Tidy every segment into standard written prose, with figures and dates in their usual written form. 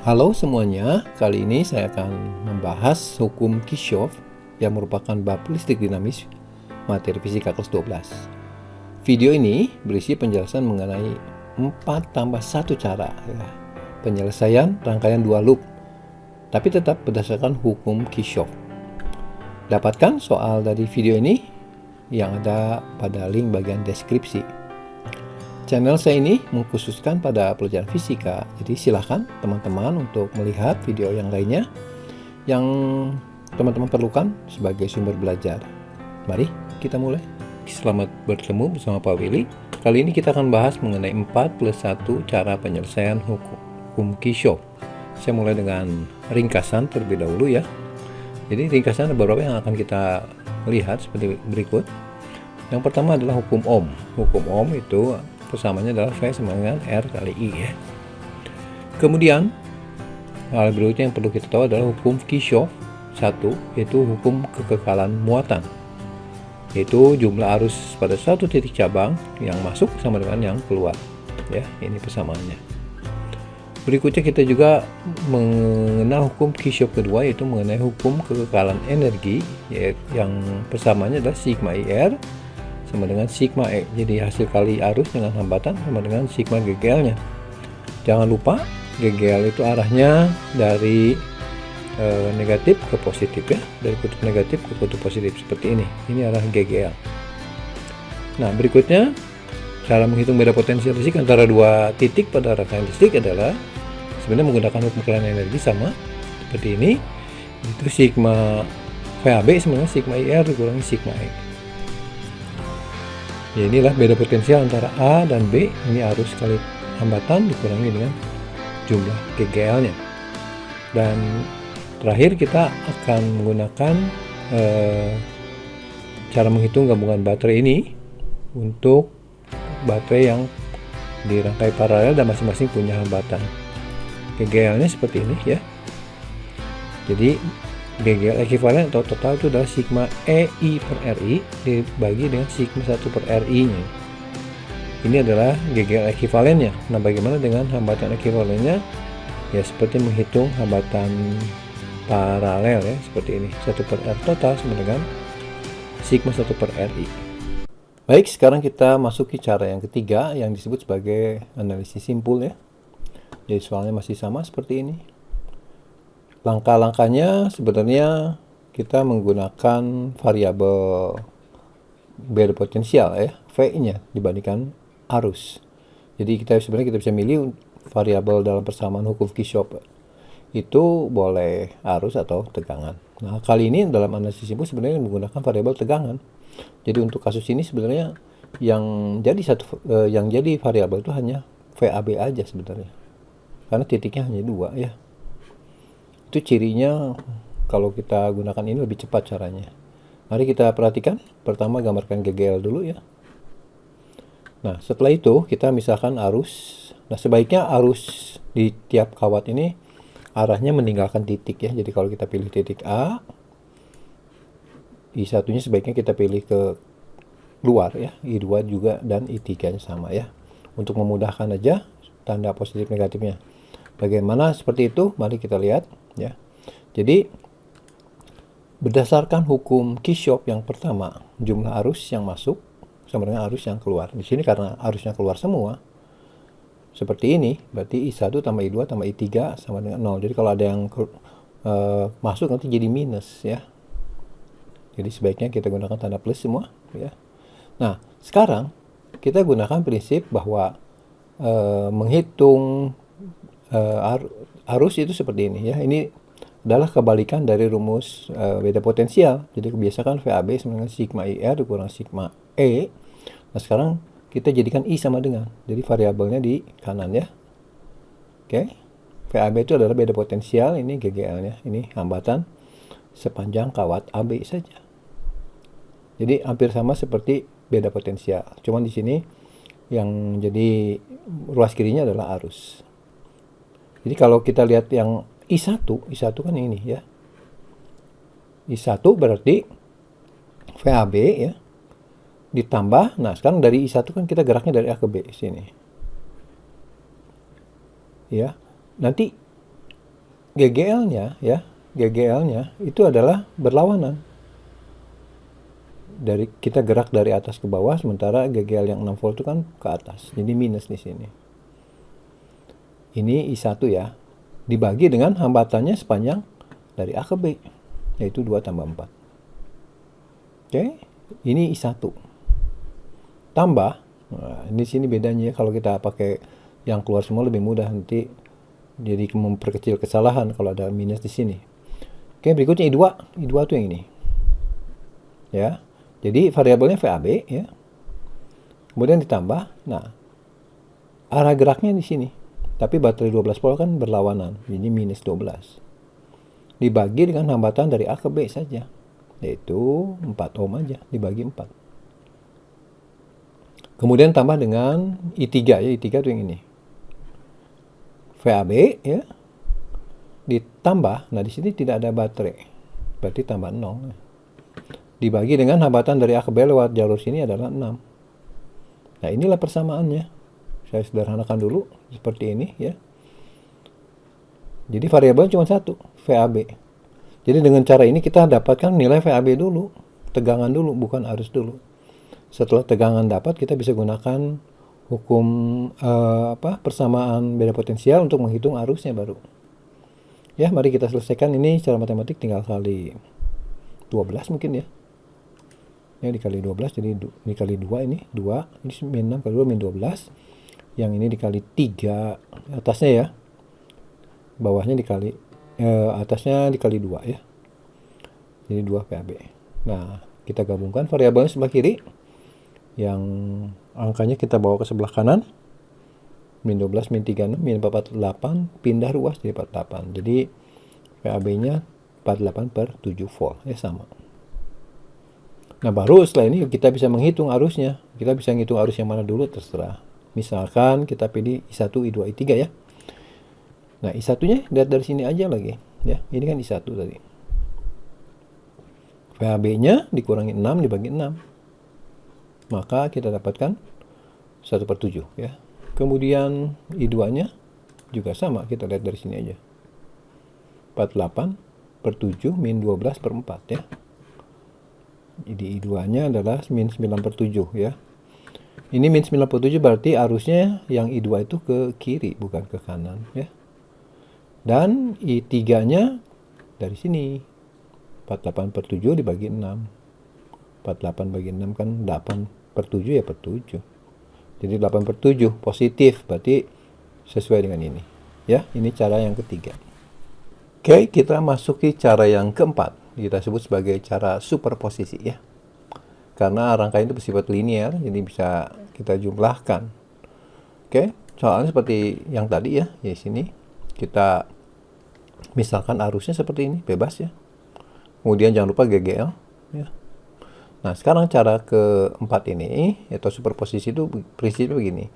Halo semuanya, kali ini saya akan membahas hukum Kirchhoff yang merupakan bab listrik dinamis materi fisika kelas 12. Video ini berisi penjelasan mengenai 4 tambah 1 cara penyelesaian rangkaian 2 loop, tapi tetap berdasarkan hukum Kirchhoff. Dapatkan soal dari video ini yang ada pada link bagian deskripsi. Channel saya ini mengkhususkan pada pelajaran fisika, jadi silahkan teman-teman untuk melihat video yang lainnya yang teman-teman perlukan sebagai sumber belajar. Mari kita mulai. Selamat bertemu bersama Pak Willy. Kali ini kita akan bahas mengenai 4+1 cara penyelesaian hukum Kirchhoff. Saya mulai dengan ringkasan terlebih dahulu ya. Jadi ringkasan ada beberapa yang akan kita lihat seperti berikut. Yang pertama adalah hukum Ohm. Hukum Ohm itu persamanya adalah V sama dengan R kali I ya. Kemudian hal berikutnya yang perlu kita tahu adalah hukum Kirchhoff 1, yaitu hukum kekekalan muatan, yaitu jumlah arus pada satu titik cabang yang masuk sama dengan yang keluar ya. Ini persamaannya. Berikutnya kita juga mengenal hukum Kirchhoff kedua, yaitu mengenai hukum kekekalan energi, yaitu yang persamanya adalah sigma IR sama dengan sigma E. Jadi hasil kali arus dengan hambatan sama dengan sigma GGL-nya. Jangan lupa GGL itu arahnya dari negatif ke positif ya, dari kutub negatif ke kutub positif seperti ini. Ini arah GGL. Nah, berikutnya cara menghitung beda potensial listrik antara dua titik pada rangkaian listrik adalah sebenarnya menggunakan hukum kekekalan energi sama seperti ini. Itu sigma VAB sama dengan sigma IR dikurangi sigma E. Ya, inilah beda potensial antara A dan B. Ini arus kali hambatan dikurangi dengan jumlah GGL-nya. Dan terakhir kita akan menggunakan cara menghitung gabungan baterai ini untuk baterai yang dirangkai paralel dan masing-masing punya hambatan. GGL-nya seperti ini ya. Jadi GGL ekivalen atau total itu adalah sigma EI per RI dibagi dengan sigma 1 per RI nya. Ini adalah GGL ekivalennya. Nah, bagaimana dengan hambatan ekivalennya? Ya, seperti menghitung hambatan paralel ya, seperti ini. 1 per R total sama dengan sigma 1 per RI. Baik, sekarang kita masuki cara yang ketiga yang disebut sebagai analisis simpul ya. Jadi soalnya masih sama seperti ini. Langkah-langkahnya sebenarnya kita menggunakan variabel beda potensial ya, V-nya dibandingkan arus. Jadi kita bisa milih variabel dalam persamaan hukum Kirchhoff. Itu boleh arus atau tegangan. Nah, kali ini dalam analisis simpul sebenarnya menggunakan variabel tegangan. Jadi untuk kasus ini sebenarnya yang jadi variabel itu hanya VAB aja sebenarnya. Karena titiknya hanya 2 ya. Itu cirinya kalau kita gunakan ini lebih cepat caranya. Mari kita perhatikan. Pertama gambarkan GGL dulu ya. Nah, setelah itu kita misalkan arus. Nah, sebaiknya arus di tiap kawat ini arahnya meninggalkan titik ya. Jadi kalau kita pilih titik A, I1-nya sebaiknya kita pilih ke luar ya. I2 juga dan I3-nya sama ya. Untuk memudahkan aja tanda positif negatifnya. Bagaimana seperti itu? Mari kita lihat ya. Jadi berdasarkan hukum Kirchhoff yang pertama, jumlah arus yang masuk sama dengan arus yang keluar. Di sini karena arusnya keluar semua seperti ini, berarti I1 tambah I2 tambah I3 sama dengan 0. Jadi kalau ada yang masuk nanti jadi minus ya. Jadi sebaiknya kita gunakan tanda plus semua ya. Nah, sekarang kita gunakan prinsip bahwa menghitung arus itu seperti ini ya. Ini adalah kebalikan dari rumus beda potensial. Jadi kebiasaan VAB sama dengan sigma IR dikurang sigma E. Nah, sekarang kita jadikan I sama dengan. Jadi variabelnya di kanan ya. Oke. VAB itu adalah beda potensial, ini GGL-nya. Ini hambatan sepanjang kawat AB saja. Jadi hampir sama seperti beda potensial. Cuman di sini yang jadi ruas kirinya adalah arus. Jadi kalau kita lihat yang I1 kan ini ya. I1 berarti VAB ya. Ditambah, nah sekarang dari I1 kan kita geraknya dari A ke B sini. Ya. Nanti GGL-nya ya, GGL-nya itu adalah berlawanan. Dari kita gerak dari atas ke bawah, sementara GGL yang 6 volt itu kan ke atas. Jadi minus di sini. Ini I1 ya. Dibagi dengan hambatannya sepanjang dari A ke B, yaitu 2 tambah 4. Oke, ini I1. Tambah, nah, ini sini bedanya kalau kita pakai yang keluar semua lebih mudah, nanti jadi memperkecil kesalahan kalau ada minus di sini. Oke, berikutnya I2. I2 itu yang ini. Ya. Jadi variabelnya VAB ya. Kemudian ditambah, nah arah geraknya di sini. Tapi baterai 12 volt kan berlawanan, jadi minus 12. Dibagi dengan hambatan dari A ke B saja, yaitu 4 ohm aja, dibagi 4. Kemudian tambah dengan I3 ya, I3 itu yang ini. VAB ya. Ditambah, nah di sini tidak ada baterai. Berarti tambah 0. Dibagi dengan hambatan dari A ke B lewat jalur sini adalah 6. Nah, inilah persamaannya. Saya sederhanakan dulu seperti ini ya. Jadi variabel cuma satu, VAB. Jadi dengan cara ini kita dapatkan nilai VAB dulu, tegangan dulu, bukan arus dulu. Setelah tegangan dapat, kita bisa gunakan hukum persamaan beda potensial untuk menghitung arusnya baru. Ya, mari kita selesaikan ini secara matematik, tinggal kali 12 mungkin ya. Ya, dikali 12, jadi dikali 2 ini, 2, ini min 6 kali 2, min 12. Yang ini dikali 3, atasnya ya. Bawahnya dikali, atasnya dikali 2 ya. Jadi 2 PAB. Nah, kita gabungkan variabelnya sebelah kiri. Yang angkanya kita bawa ke sebelah kanan. Min 12, min 36, min 48, pindah ruas jadi 48. Jadi PAB-nya 48 per 7 volt, ya sama. Nah, baru setelah ini kita bisa menghitung arusnya. Kita bisa menghitung arus yang mana dulu, terserah. Misalkan kita pilih I1, I2, I3 ya. Nah, I1-nya lihat dari sini aja lagi. Ya, ini kan I1 tadi. VAB-nya dikurangi 6 dibagi 6. Maka kita dapatkan 1 per 7 ya. Kemudian I2-nya juga sama, kita lihat dari sini aja. 48 per 7 min 12 per 4 ya. Jadi I2-nya adalah min 9 per 7 ya. Ini min 9 per 7 berarti arusnya yang I2 itu ke kiri, bukan ke kanan ya. Dan I3-nya dari sini. 48 per 7 dibagi 6. 48 bagi 6 kan 8 per 7 ya per 7. Jadi 8 per 7 positif, berarti sesuai dengan ini. Ya, ini cara yang ketiga. Oke, kita masuki cara yang keempat. Kita sebut sebagai cara superposisi ya. Karena rangkaian itu bersifat linear, jadi bisa kita jumlahkan. Oke, soalnya seperti yang tadi ya, di sini kita misalkan arusnya seperti ini, bebas ya. Kemudian jangan lupa GGL ya. Nah, sekarang cara keempat ini, yaitu superposisi itu prinsipnya begini.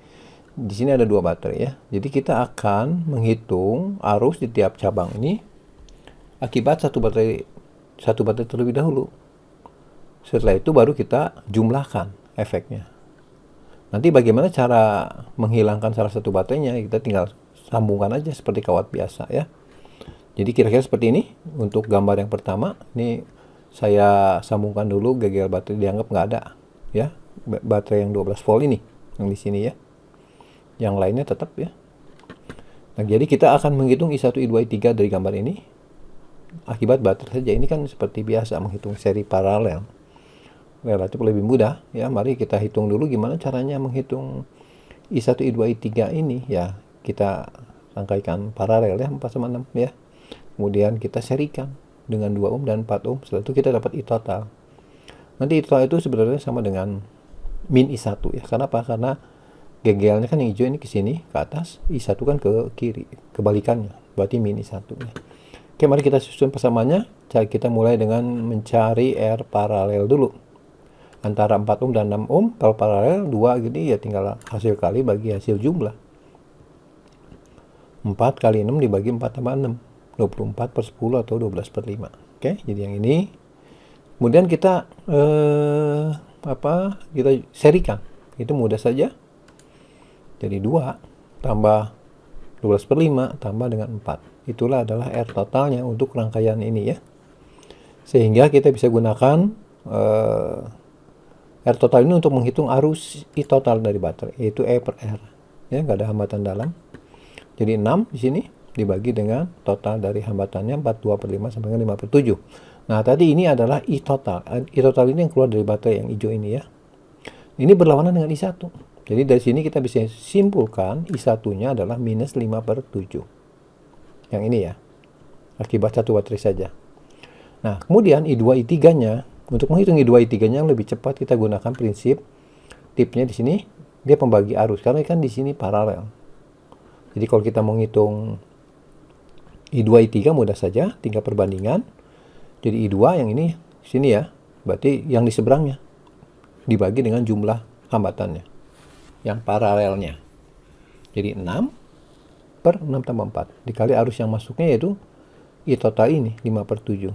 Di sini ada 2 baterai ya. Jadi kita akan menghitung arus di tiap cabang ini akibat satu baterai terlebih dahulu. Setelah itu baru kita jumlahkan efeknya. Nanti bagaimana cara menghilangkan salah satu baterainya, kita tinggal sambungkan aja seperti kawat biasa ya. Jadi kira-kira seperti ini untuk gambar yang pertama. Ini saya sambungkan dulu, GGL baterai dianggap nggak ada ya. Baterai yang 12 volt ini yang di sini ya. Yang lainnya tetap ya. Nah, jadi kita akan menghitung I1, I2, I3 dari gambar ini akibat baterai saja. Ini kan seperti biasa menghitung seri paralel, relatif lebih mudah ya. Mari kita hitung dulu gimana caranya menghitung I1, I2, I3 ini ya. Kita rangkaikan paralel ya, 4 sama 6 ya. Kemudian kita serikan dengan 2 ohm dan 4 ohm. Setelah itu kita dapat I total. Nanti I total itu sebenarnya sama dengan min I1 ya. Kenapa? Karena GGL-nya kan yang hijau ini ke sini, ke atas. I1 kan ke kiri, kebalikannya. Berarti min I1 ya. Oke, mari kita susun persamaannya. Kita mulai dengan mencari R paralel dulu. Antara 4 ohm dan 6 ohm. Kalau paralel 2 gini ya tinggal hasil kali bagi hasil jumlah. 4 kali 6 dibagi 4 tambah 6. 24 per 10 atau 12 per 5. Oke, jadi yang ini. Kemudian kita kita serikan. Itu mudah saja. Jadi 2 tambah 12 per 5 tambah dengan 4. itulah adalah R totalnya untuk rangkaian ini ya. Sehingga kita bisa gunakan R total ini untuk menghitung arus I total dari baterai, yaitu E per R. Ya, nggak ada hambatan dalam. Jadi 6 di sini dibagi dengan total dari hambatannya 42 per 5 sampai dengan 5 per 7. Nah, tadi ini adalah I total. I total ini yang keluar dari baterai yang hijau ini ya. Ini berlawanan dengan I1. Jadi dari sini kita bisa simpulkan I1-nya adalah minus 5 per 7. Yang ini ya. Akibat satu baterai saja. Nah, kemudian I2, I3-nya, untuk menghitung I2, I3-nya yang lebih cepat kita gunakan prinsip tipnya di sini dia pembagi arus karena kan di sini paralel. Jadi kalau kita mau ngitung I2, I3 mudah saja, tinggal perbandingan. Jadi I2 yang ini sini ya, berarti yang di seberangnya dibagi dengan jumlah hambatannya yang paralelnya. Jadi 6 per 6 tambah 4 dikali arus yang masuknya yaitu I total ini 5 per 7.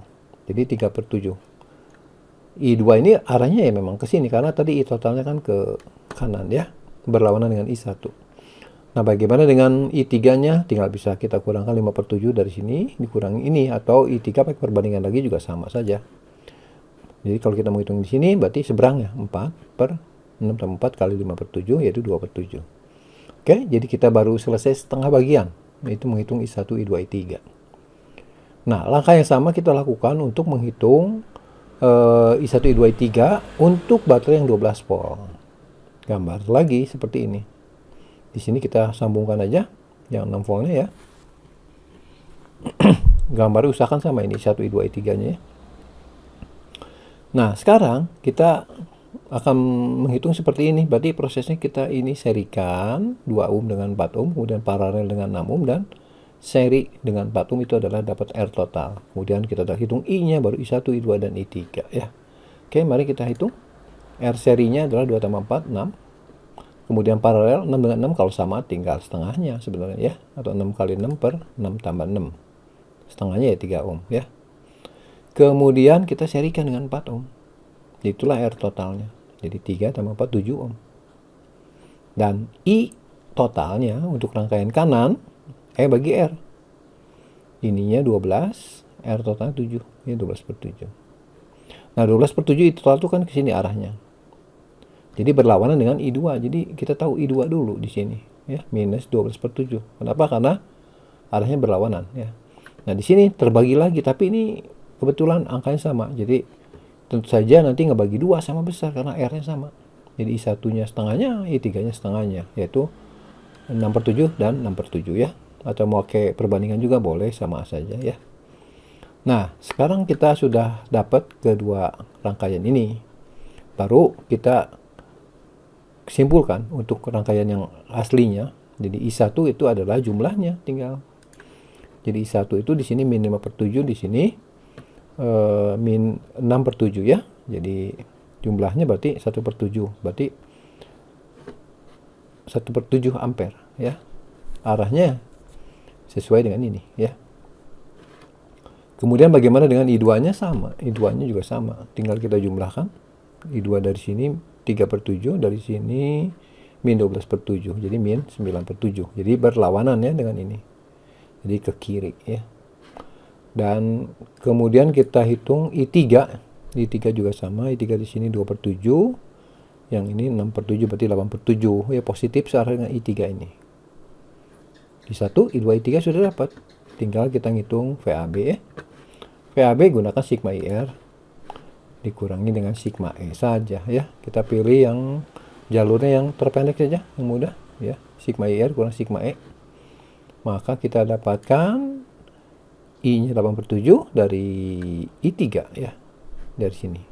Jadi 3 per 7. I2 ini arahnya ya memang ke sini karena tadi I totalnya kan ke kanan ya, berlawanan dengan I1. Nah, bagaimana dengan I3-nya? Tinggal bisa kita kurangkan 5 per 7 dari sini, dikurangi ini, atau I3 pakai perbandingan lagi juga sama saja. Jadi kalau kita menghitung di sini, berarti seberangnya 4 per 6 tambah 4 kali 5 per 7, yaitu 2 per 7. Oke, jadi kita baru selesai setengah bagian, yaitu menghitung I1, I2, I3. Nah, langkah yang sama kita lakukan untuk menghitung I1, I2, I3 untuk baterai yang 12 volt. Gambar lagi seperti ini. Di sini kita sambungkan aja yang 6 voltnya ya. Gambar usahakan sama ini 1, I2, I3-nya ya. Nah, sekarang kita akan menghitung seperti ini. Berarti prosesnya kita ini serikan 2 ohm dengan 4 ohm, kemudian paralel dengan 6 ohm, dan seri dengan 4 ohm itu adalah dapat R total. Kemudian kita hitung I-nya, baru I1, I2, dan I3 ya. Oke, mari kita hitung. R serinya adalah 2 tambah 4, 6. Kemudian paralel 6 dengan 6 kalau sama tinggal setengahnya sebenarnya ya. Atau 6 kali 6 per 6 tambah 6. Setengahnya ya 3 ohm ya. Kemudian kita serikan dengan 4 ohm. Itulah R totalnya. Jadi 3 tambah 4, 7 ohm. Dan I totalnya untuk rangkaian kanan, E bagi R. Ininya 12, R totalnya 7. Ini 12 per 7. Nah, 12 per 7 I total itu kan ke sini arahnya. Jadi berlawanan dengan I2. Jadi kita tahu I2 dulu di sini ya, minus 12 per 7. Kenapa? Karena arahnya berlawanan ya. Nah, di sini terbagi lagi, tapi ini kebetulan angkanya sama. Jadi tentu saja nanti ngebagi 2 sama besar karena R-nya sama. Jadi I1-nya setengahnya, I3-nya setengahnya, yaitu 6 per 7 dan 6 per 7 ya. Atau mau pakai perbandingan juga boleh, sama saja ya. Nah, sekarang kita sudah dapat kedua rangkaian ini. Baru kita simpulkan untuk rangkaian yang aslinya. Jadi I1 itu adalah jumlahnya tinggal. Jadi I1 itu di sini min 5 per 7, di sini min 6 per 7 ya. Jadi jumlahnya berarti 1 per 7. Berarti 1 per 7 ampere ya. Arahnya sesuai dengan ini ya. Kemudian bagaimana dengan I2-nya? Sama. I2-nya juga sama. Tinggal kita jumlahkan. I2 dari sini 3 per 7, dari sini min 12 per 7, jadi min 9 per 7. Jadi berlawanan ya dengan ini. Jadi ke kiri ya. Dan kemudian kita hitung I3. I3 juga sama, I3 di sini 2 per 7. Yang ini 6 per 7, berarti 8 per 7. Ya, positif searah dengan I3 ini. I1, I2, I3 sudah dapat. Tinggal kita ngitung VAB ya. VAB gunakan sigma IR dikurangi dengan sigma E saja ya. Kita pilih yang jalurnya yang terpendek saja, yang mudah ya. Sigma IR kurang sigma E. Maka kita dapatkan I-nya 8 per 7 dari I3 ya. Dari sini.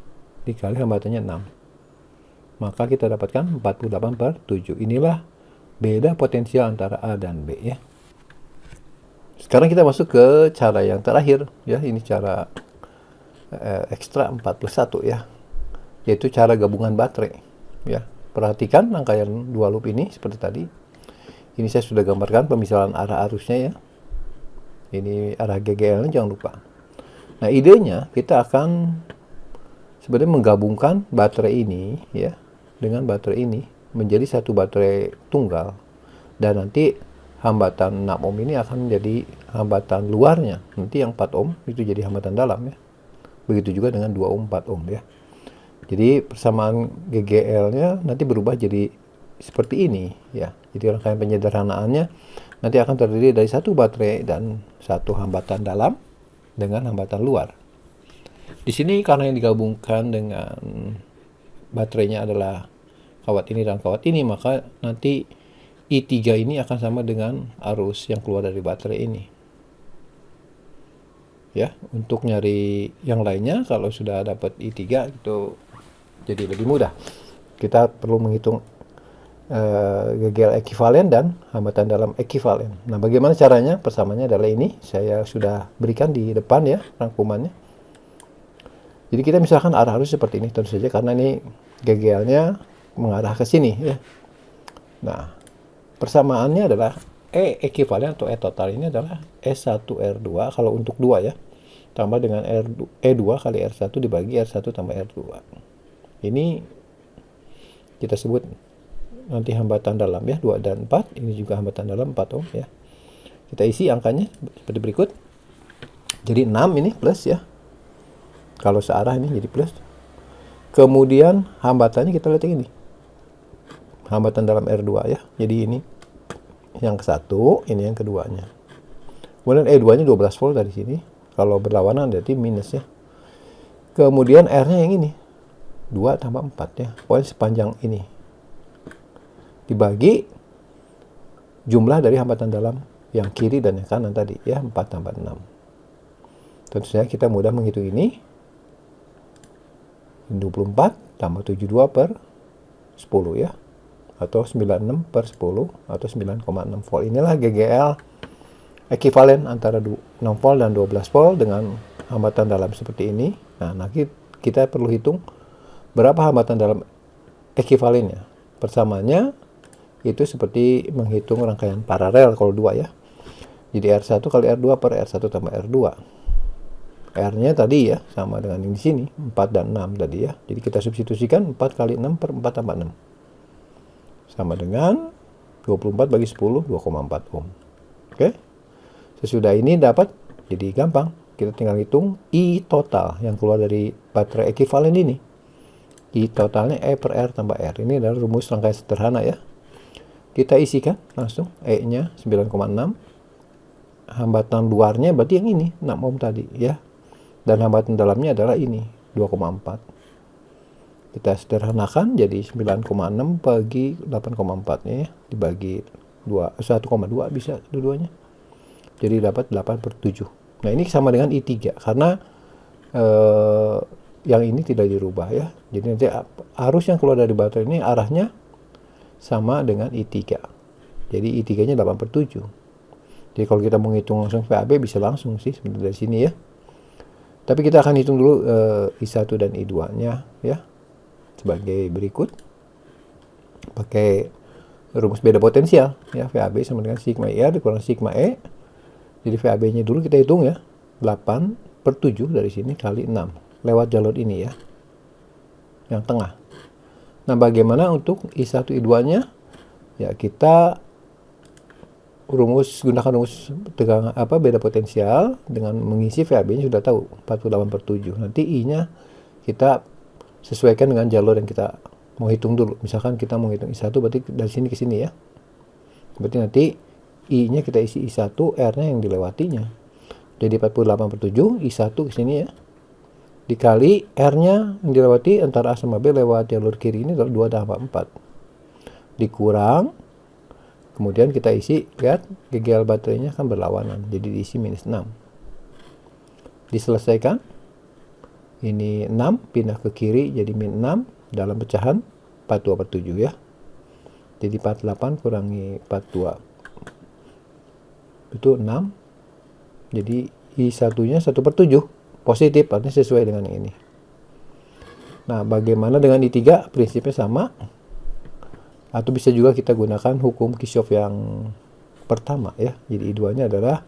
Dikali hambatannya 6. Maka kita dapatkan 48 per 7. Inilah beda potensial antara A dan B ya. Sekarang kita masuk ke cara yang terakhir ya. Ini cara ekstra 4+1 ya, yaitu cara gabungan baterai ya. Perhatikan rangkaian dua loop ini seperti tadi. Ini saya sudah gambarkan pemisahan arah arusnya ya. Ini arah GGL-nya jangan lupa. Nah, idenya kita akan sebenarnya menggabungkan baterai ini ya dengan baterai ini menjadi satu baterai tunggal, dan nanti hambatan 6 ohm ini akan menjadi hambatan luarnya. Nanti yang 4 ohm itu jadi hambatan dalam ya. Begitu juga dengan 2 ohm, 4 ohm ya. Jadi persamaan GGL-nya nanti berubah jadi seperti ini ya. Jadi rangkaian penyederhanaannya nanti akan terdiri dari satu baterai dan satu hambatan dalam dengan hambatan luar. Di sini karena yang digabungkan dengan baterainya adalah kawat ini dan kawat ini, maka nanti I3 ini akan sama dengan arus yang keluar dari baterai ini. Ya, untuk nyari yang lainnya kalau sudah dapat I3 itu jadi lebih mudah. Kita perlu menghitung GGL ekivalen dan hambatan dalam ekivalen. Nah, bagaimana caranya? Persamaannya adalah ini. Saya sudah berikan di depan ya rangkumannya. Jadi kita misalkan arah arus seperti ini tentu saja karena ini GGL-nya mengarah ke sini ya. Nah, persamaannya adalah E ekivalen atau E total ini adalah E1R2 kalau untuk 2 ya. Tambah dengan E2 kali R1 dibagi R1 tambah R2. Ini kita sebut nanti hambatan dalam ya, 2 dan 4. Ini juga hambatan dalam 4 ohm ya. Kita isi angkanya seperti berikut. Jadi 6 ini plus ya. Kalau searah ini jadi plus. Kemudian hambatannya kita lihat yang ini. Hambatan dalam R2 ya. Jadi ini yang ke-1, ini yang keduanya. Kemudian E2-nya 12 volt dari sini. Kalau berlawanan berarti minus ya. Kemudian R-nya yang ini. 2 tambah 4 ya. Pokoknya sepanjang ini. Dibagi jumlah dari hambatan dalam yang kiri dan yang kanan tadi ya, 4 tambah 6. Tentu saja kita mudah menghitung ini. 24 tambah 72 per 10 ya. Atau 96 per 10 atau 9,6 volt. Inilah GGL ekivalen antara 6 volt dan 12 volt dengan hambatan dalam seperti ini. Nah, nanti kita perlu hitung berapa hambatan dalam ekivalennya. Persamaannya itu seperti menghitung rangkaian paralel kalau 2 ya. Jadi R1 kali R2 per R1 tambah R2. R-nya tadi ya sama dengan yang di sini 4 dan 6 tadi ya. Jadi kita substitusikan 4 kali 6 per 4 tambah 6. Sama dengan 24 bagi 10, 2,4 ohm. Oke. Sesudah ini dapat, jadi gampang. Kita tinggal hitung I total yang keluar dari baterai ekivalen ini. I totalnya E per R tambah R. Ini adalah rumus rangkaian sederhana ya. Kita isikan langsung. E-nya 9,6. Hambatan luarnya berarti yang ini, 6 ohm tadi ya. Dan hambatan dalamnya adalah ini, 2,4. Kita sederhanakan jadi 9,6 bagi 8,4 ya, dibagi 1,2 bisa dua-duanya. Jadi dapat 8 per 7. Nah, ini sama dengan I3 karena yang ini tidak dirubah ya. Jadi nanti arus yang keluar dari baterai ini arahnya sama dengan I3. Jadi I3-nya 8 per 7. Jadi kalau kita menghitung langsung VAB bisa langsung sih sebenarnya dari sini ya. Tapi kita akan hitung dulu I1 dan I2-nya ya. Sebagai berikut. Pakai rumus beda potensial ya, VAB sama dengan sigma IR dikurang sigma E. Jadi VAB-nya dulu kita hitung ya. 8 per 7 dari sini kali 6 lewat jalur ini ya. Yang tengah. Nah, bagaimana untuk I1 I2-nya? Ya, kita gunakan rumus tegangan beda potensial dengan mengisi VAB-nya sudah tahu 48 per 7. Nanti I-nya kita sesuaikan dengan jalur yang kita mau hitung dulu. Misalkan kita mau hitung I1 berarti dari sini ke sini ya. Berarti nanti I-nya kita isi I1, R-nya yang dilewatinya. Jadi 48 per 7, I1 ke sini ya. Dikali R-nya yang dilewati antara A sama B lewat jalur kiri ini adalah 2 tambah 4. Dikurang, kemudian kita isi, lihat GGL baterainya kan berlawanan. Jadi diisi minus 6. Diselesaikan. Ini 6 pindah ke kiri jadi min 6 dalam pecahan 42 per 7 ya. Jadi 48 kurangi 42 itu 6. Jadi I1-nya 1 per 7 positif, artinya sesuai dengan yang ini. Nah, bagaimana dengan I3? Prinsipnya sama. Atau bisa juga kita gunakan hukum Kirchhoff yang pertama ya. Jadi I2-nya adalah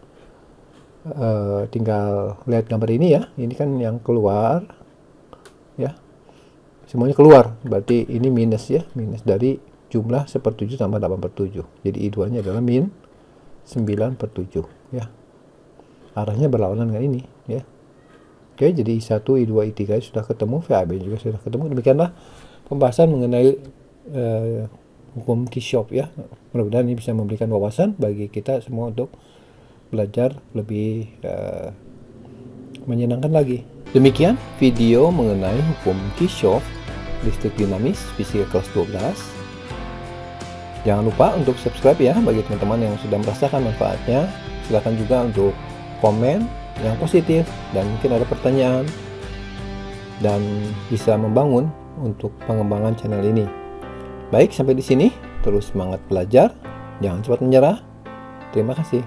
tinggal lihat gambar ini ya. Ini kan yang keluar ya. Semuanya keluar. Berarti ini minus ya. Minus dari jumlah 1/7 tambah 8/7. Jadi I2-nya adalah min 9/7 ya. Arahnya berlawanan dengan ini ya. Oke, jadi I1, I2, I3 sudah ketemu, VAB juga sudah ketemu. Demikianlah pembahasan mengenai hukum Kirchhoff ya. Mudah-mudahan ini bisa memberikan wawasan bagi kita semua untuk belajar lebih menyenangkan lagi. Demikian video mengenai hukum Kirchhoff listrik dinamis fisika kelas 12. Jangan lupa untuk subscribe ya bagi teman-teman yang sudah merasakan manfaatnya. Silakan juga untuk komen yang positif dan mungkin ada pertanyaan dan bisa membangun untuk pengembangan channel ini. Baik, sampai di sini. Terus semangat belajar, jangan cepat menyerah. Terima kasih.